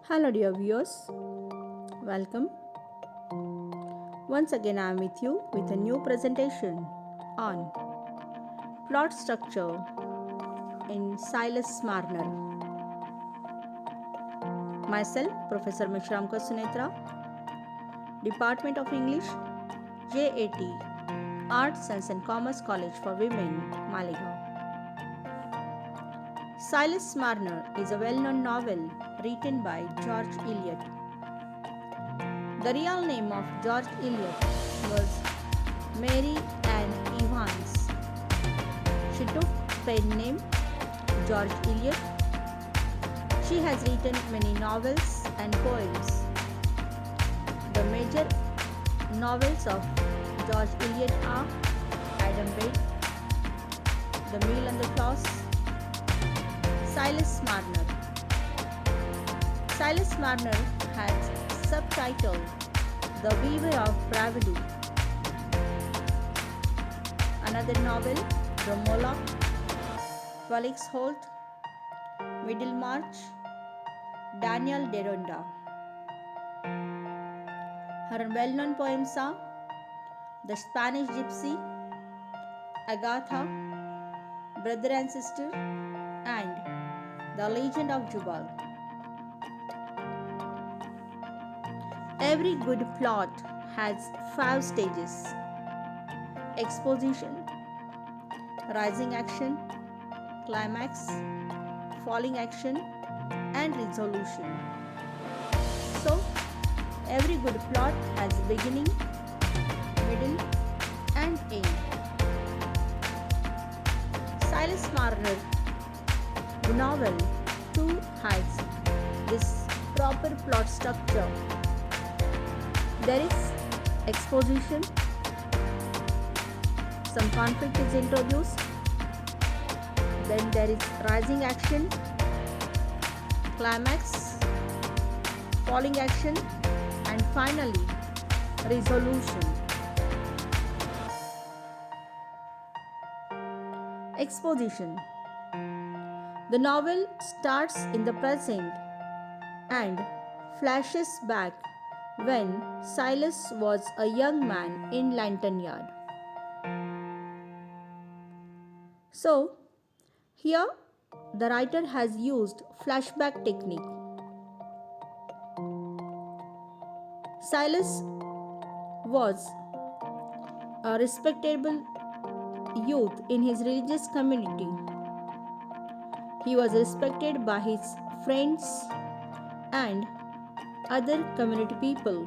Hello dear viewers, welcome. Once again I am with you with a new presentation on plot structure in SILAS MARNER. Myself, Professor Meshramkar Sunetra, Department of English, J.A.T, Arts, Science and Commerce College for Women, Malegaon. SILAS MARNER is a well-known novel written by George Eliot. The real name of George Eliot was Mary Ann Evans. She took pen name George Eliot. She has written many novels and poems. The major novels of George Eliot are Adam Bede, The Meal and the Floss, SILAS MARNER. SILAS MARNER has subtitle The Weaver of Bravado. Another novel, The Moloch, Felix Holt, Middlemarch, Daniel Deronda. Her well-known poems are The Spanish Gypsy, Agatha, Brother and Sister, and The Legend of Jubal. Every good plot has 5 stages: exposition, rising action, climax, falling action, and resolution. So, every good plot has beginning, middle, and end. SILAS MARNER, the novel, too, has this proper plot structure. There is exposition, some conflict is introduced, then there is rising action, climax, falling action, and finally resolution. Exposition. The novel starts in the present and flashes back when Silas was a young man in Lantern Yard. So, here the writer has used flashback technique. Silas was a respectable youth in his religious community. He was respected by his friends and other community people.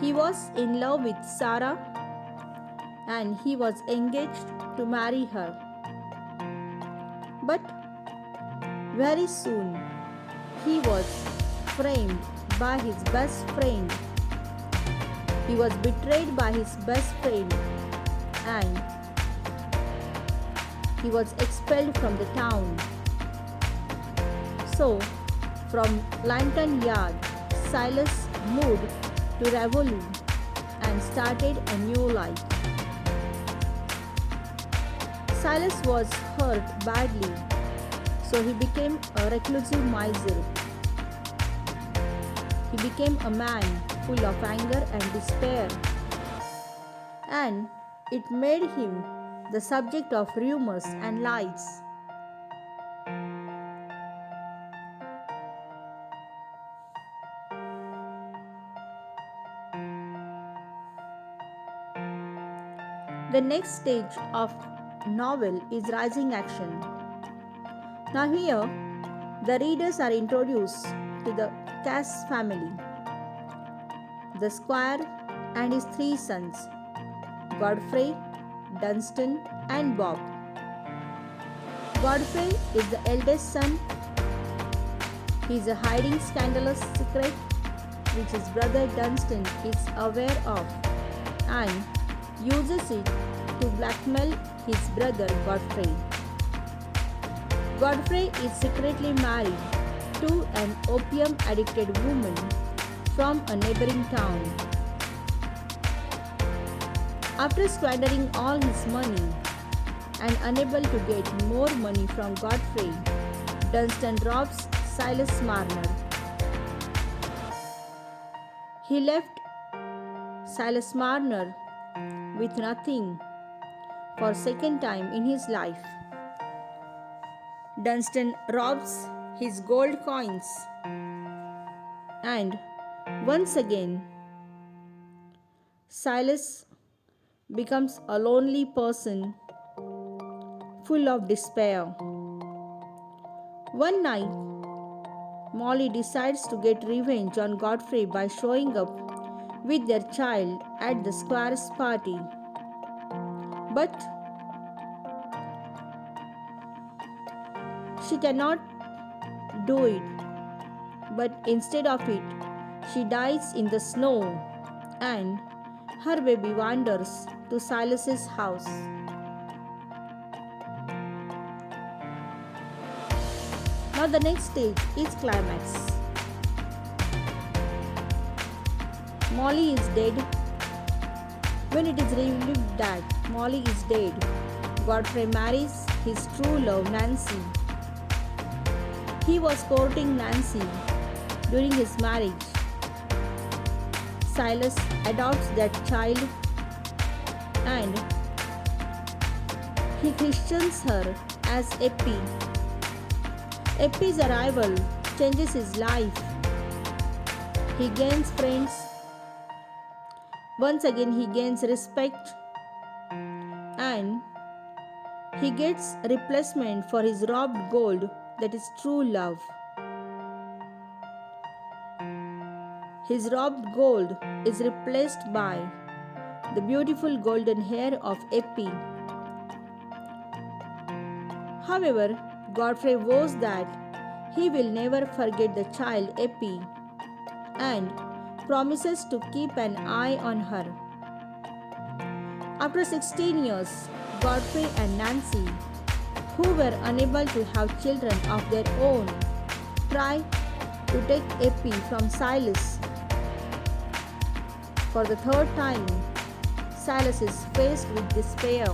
He was in love with Sarah and he was engaged to marry her. But very soon he was framed by his best friend. He was betrayed by his best friend and he was expelled from the town. So, from Lantern Yard, Silas moved to Ravelou and started a new life. Silas was hurt badly, so he became a reclusive miser. He became a man full of anger and despair, and it made him the subject of rumors and lies. The next stage of novel is rising action. Now here, the readers are introduced to the Cass family, the squire and his 3 sons, Godfrey, Dunstan, and Bob. Godfrey is the eldest son. He is hiding scandalous secret which his brother Dunstan is aware of and uses it to blackmail his brother Godfrey. Godfrey is secretly married to an opium-addicted woman from a neighboring town. After squandering all his money and unable to get more money from Godfrey, Dunstan robs Silas Marner. He left Silas Marner with nothing for second time in his life. Dunstan robs his gold coins, and once again Silas becomes a lonely person full of despair. One night, Molly decides to get revenge on Godfrey by showing up with their child at the squire's party. But she cannot do it. But instead of it, she dies in the snow, and her baby wanders to Silas's house. Now the next stage is climax. Molly is dead. When it is revealed that Molly is dead, Godfrey marries his true love, Nancy. He was courting Nancy during his marriage. Silas adopts that child and he christens her as Eppie. Eppie's arrival changes his life. He gains friends. Once again he gains respect, and he gets replacement for his robbed gold, that is true love. His robbed gold is replaced by the beautiful golden hair of Eppie. However, Godfrey vows that he will never forget the child Eppie and promises to keep an eye on her. After 16 years, Godfrey and Nancy, who were unable to have children of their own, try to take Eppie from Silas. For the third time, Silas is faced with despair.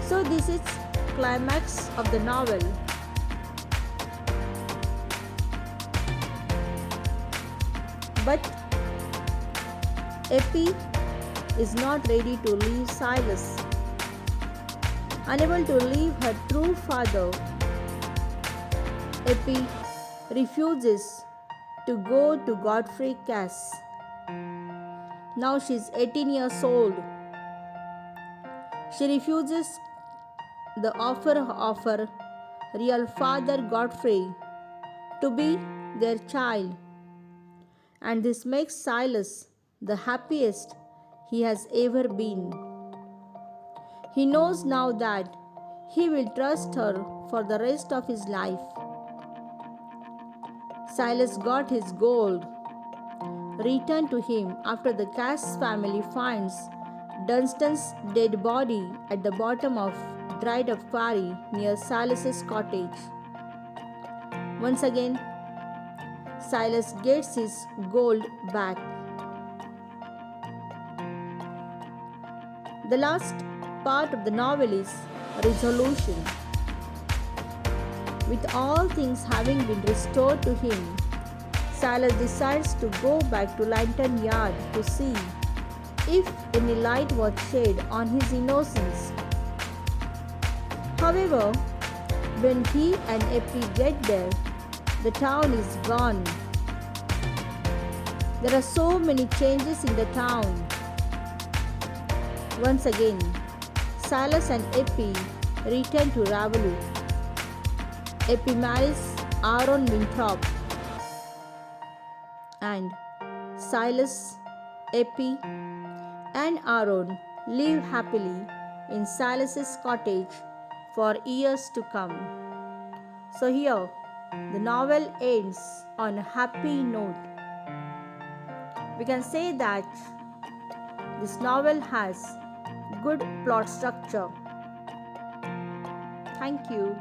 So this is climax of the novel. But Eppie is not ready to leave Silas. Unable to leave her true father, Eppie refuses to go to Godfrey's castle. Now she is 18 years old. She refuses the offer of her real father Godfrey to be their child, and this makes Silas the happiest he has ever been. He knows now that he will trust her for the rest of his life. Silas got his gold returned to him after the Cass family finds Dunstan's dead body at the bottom of dried up quarry near Silas's cottage. Once again, Silas gets his gold back. The last part of the novel is resolution. With all things having been restored to him, Silas decides to go back to Lantern Yard to see if any light was shed on his innocence. However, when he and Eppie get there, the town is gone. There are so many changes in the town. Once again, Silas and Eppie return to Raveloo. Eppie marries Aaron Winthrop, and Silas, Eppie, and Aaron live happily in Silas's cottage for years to come. So here, the novel ends on a happy note. We can say that this novel has good plot structure. Thank you.